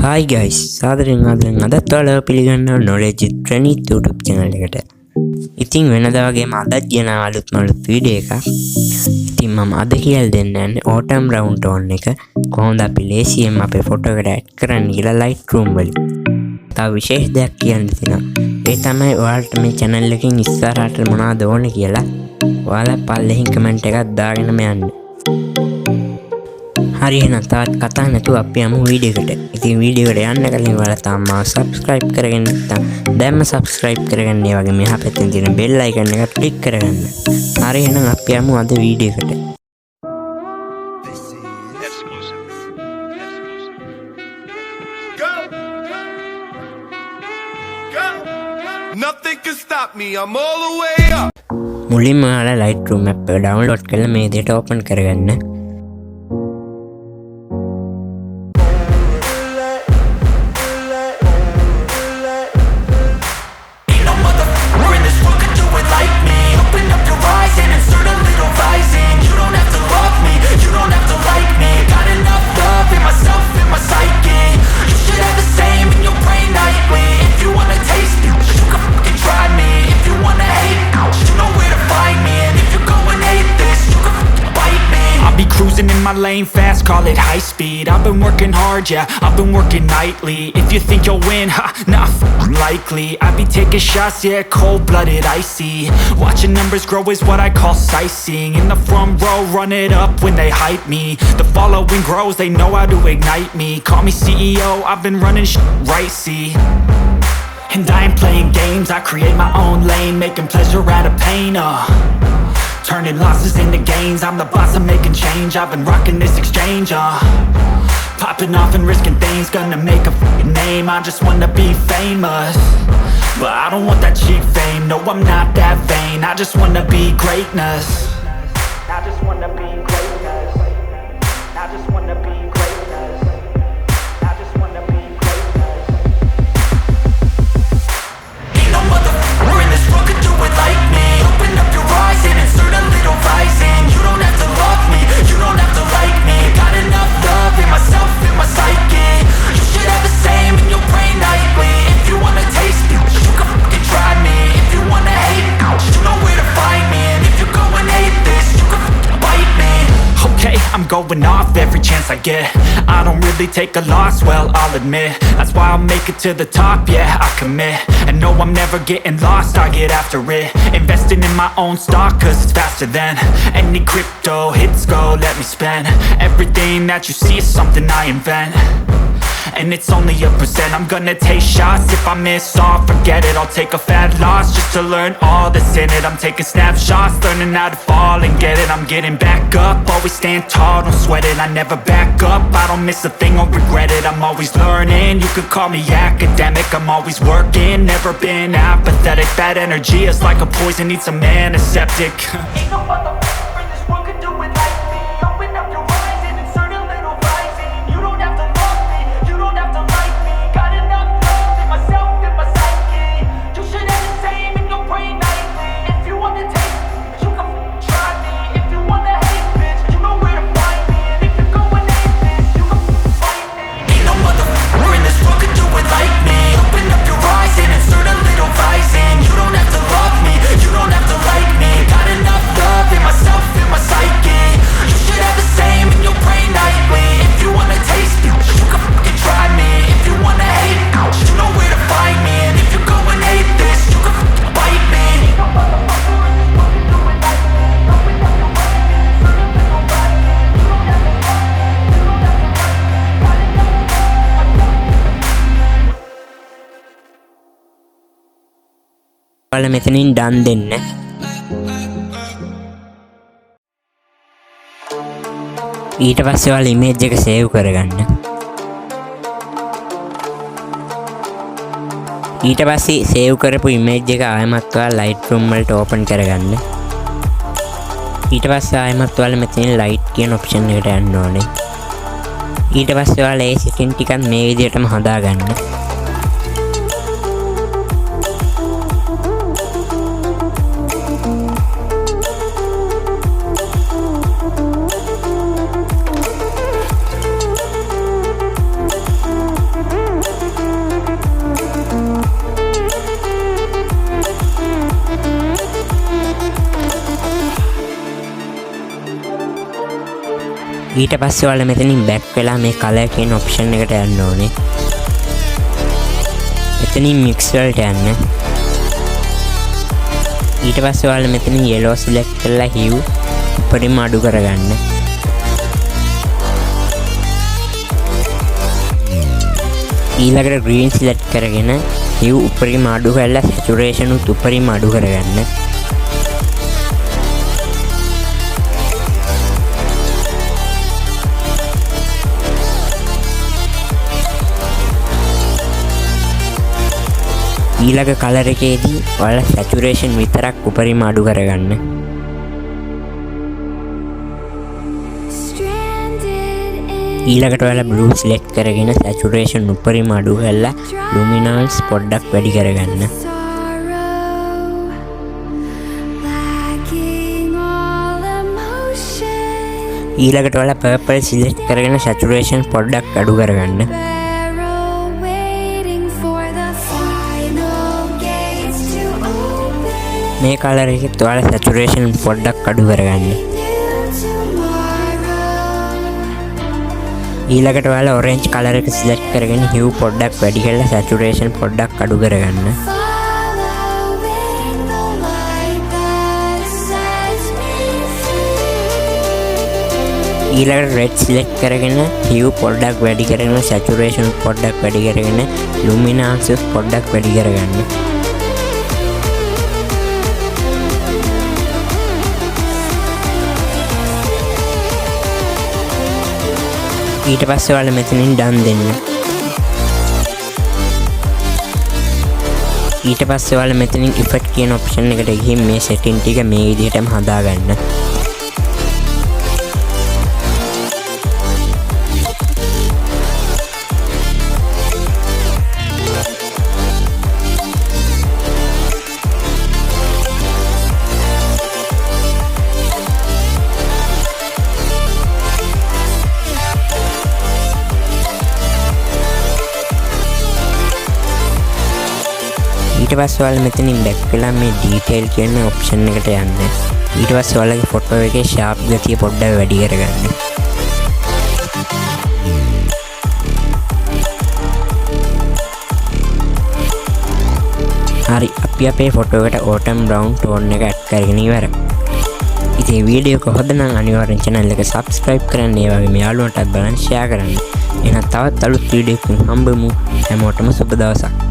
Hi guys, සාදරයෙන් අදත් ඔයාලව පිළිගන්නවා knowledge with Praneeth YouTube channel එකට. ඉතින් වෙනදා වගේම අදත් ගෙන අලුත්ම වීඩියෝ එකක්. ඉතින් මම අද කියලා දෙන්න යන්නේ autumn round tone එක කොහොමද අපි ලේසියෙන් අපේ ෆොටෝ එකට ඇඩ් කරන්න කියලා Lightroom වලින්. තව විශේෂ දෙයක් කියන්න තියෙනවා. ඒ තමයි ඔයාලට මේ channel එකකින් ඉස්සරහට මොනවද ඕනේ කියලා ඔයාලා පල්ලෙහින් කමෙන්ට් එකක් දාගෙනම යන්න. හරි එහෙනම් තාත් කතා නැතුව අපි යමු වීඩියෝ එකට. ඉතින් වීඩියෝ එකට යන්න කලින් ඔයාලා තාම මාව subscribe කරගෙන නැත්නම් දැන්ම subscribe කරගන්න. ඒ වගේ මෙහා පැත්තෙන් තියෙන bell icon එක click කරගන්න. හරි එහෙනම් අපි යමු අද වීඩියෝ එකට. Nothing can stop me. I'm all the way up. මුලින්ම ඔයාලා Lightroom app එක download කරලා මේ විදිහට open කරගන්න. Cruising in my lane fast, call it high speed. I've been working hard, yeah, I've been working nightly. If you think you'll win, ha, not likely. I be taking shots, yeah, cold-blooded, icy. Watching numbers grow is what I call sightseeing. In the front row, run it up when they hype me. The following grows, they know how to ignite me. Call me CEO, I've been running right, see. And I ain't playing games, I create my own lane, making pleasure out of pain, turning losses into gains. I'm the boss, I'm making change. I've been rocking this exchange, popping off and risking things. Gonna make a f***ing name. I just wanna be famous, but I don't want that cheap fame. No, I'm not that vain. I just wanna be greatness. I just wanna be greatness. I just wanna be greatness. I just wanna be greatness. Ain't no motherfucker in this world could do it like me. Open up your eyes and insert a little rising. You don't have to love me, you don't have to like me. Got enough love in myself, in my psyche. You should have the same in your brain nightly. If you wanna taste me, you can fucking try me. If you wanna hate, you know where to find me. And if you go and hate this, you can fucking bite me. Okay, I'm going off every chance I get. I don't really take a loss, well, I'll admit. That's why I'll make it to the top, yeah, I commit. And no, I'm never getting lost, I get after it. Investing in my own stock, cause it's faster than any crypto hits go, let me spend. Everything that you see is something I invent, and it's only a percent. I'm gonna take shots, if I miss all, forget it. I'll take a fat loss just to learn all that's in it. I'm taking snapshots, learning how to fall and get it. I'm getting back up, always stand tall, don't sweat it. I never back up, I don't miss a thing or regret it. I'm always learning, you could call me academic. I'm always working, never been apathetic. Bad energy is like a poison, needs some antiseptic. Ain't no motherfucker in this world could do it like me. Open up your eyes and insert a little rising. You don't have to love me, you don't have to like me. Got enough love in myself, in my psyche. You should have the same in your brain nightly. If you wanna taste me, you can try me. If you wanna hate, bitch, you know where to find me. And if you go and hate this, you can fight me. Ain't no motherfucker in this world could do it like me. Open up your eyes and insert a little rising. You don't have to love me, you don't have to like me. Got enough love in myself, in my psyche. You should have the same in your brain nightly. If you wanna taste me, you can fucking try me. If you wanna hate, you know where to find me. And if you go and hate this, you can fucking bite me. Ain't no motherfucker in this world can do it like me. Open up your eyes and insert a little rising. You don't have to love me, you don't have to like me. Got enough love in myself. ඔයාලා මෙතනින් done දෙන්න. ඊට පස්සේ ඔයාලා image එක save කරගන්න. ඊට පස්සේ save කරපු image එක ආයෙමත් ඔයාලා Lightroom වලට open කරගන්න. ඊට පස්සේ ආයෙමත් ඔයාලා මෙතන light කියන option එකට යන්න ඕනේ. ඊට පස්සේ ඔයාලා ඒ setting ටිකත් මේ විදිහටම හදාගන්න. ඊට පස්සේ ඔයාලා මෙතනින් බෑක් වෙලා මේ කලර් කියන ඔප්ෂන් එකට යන්න ඕනේ. එතනින් මික්ස් වලට යන්න. ඊට පස්සේ ඔයාලා මෙතනින් yellow select කරලා hue උඩරිම අඩු කරගන්න. ඊළඟට green select කරගෙන hue උඩරිම අඩු කරලා saturation උත් උඩරිම අඩු කරගන්න. ඊළඟ කලර් එකේදී ඔයාලා saturation විතරක් උඩරිම අඩු කරගන්න. ඊළඟට ඔයාලා blue select කරගෙන saturation උඩරිම අඩු කරලා luminance පොඩ්ඩක් වැඩි කරගන්න. ඊළඟට ඔයාලා purple select කරගෙන saturation පොඩ්ඩක් අඩු කරගන්න. මේ කලර් එකෙත් ඔයාලා saturation පොඩ්ඩක් අඩු කරගන්න. ඊළඟට ඔයාලා orange කලර් එක select කරගෙන hue පොඩ්ඩක් වැඩි කරලා saturation පොඩ්ඩක් අඩු කරගන්න. ඊළඟට red select කරගෙන hue පොඩ්ඩක් වැඩි කරගෙන saturation පොඩ්ඩක් වැඩි කරගෙන luminance පොඩ්ඩක් වැඩි කරගන්න. ඊට පස්සේ ඔයාලා මෙතනින් done දෙන්න. ඊට පස්සේ ඔයාලා මෙතනින් effect කියන option එකට ගිහින් මේ setting ටික මේ විදිහටම හදාගන්න. ඊට පස්සේ ඔයාලා මෙතනින් බෑක් වෙලා මේ detail කියන option එකට යන්න. ඊට පස්සේ ඔයාලගේ ෆොටෝ එකේ sharp ගතිය පොඩ්ඩක් වැඩි කරගන්න. හරි, අපි අපේ ෆොටෝ එකට autumn brown tone එක add කරගෙන ඉවරයි. ඉතින් වීඩියෝ එක හොඳ නම් අනිවාර්යෙන් channel එක subscribe කරන්න, ඒ වගේම යාළුවන්ටත් බලන්න share කරන්න. එහෙනම් තවත් අලුත් වීඩියෝ එකකින් හම්බෙමු. හැමෝටම සුබ දවසක්.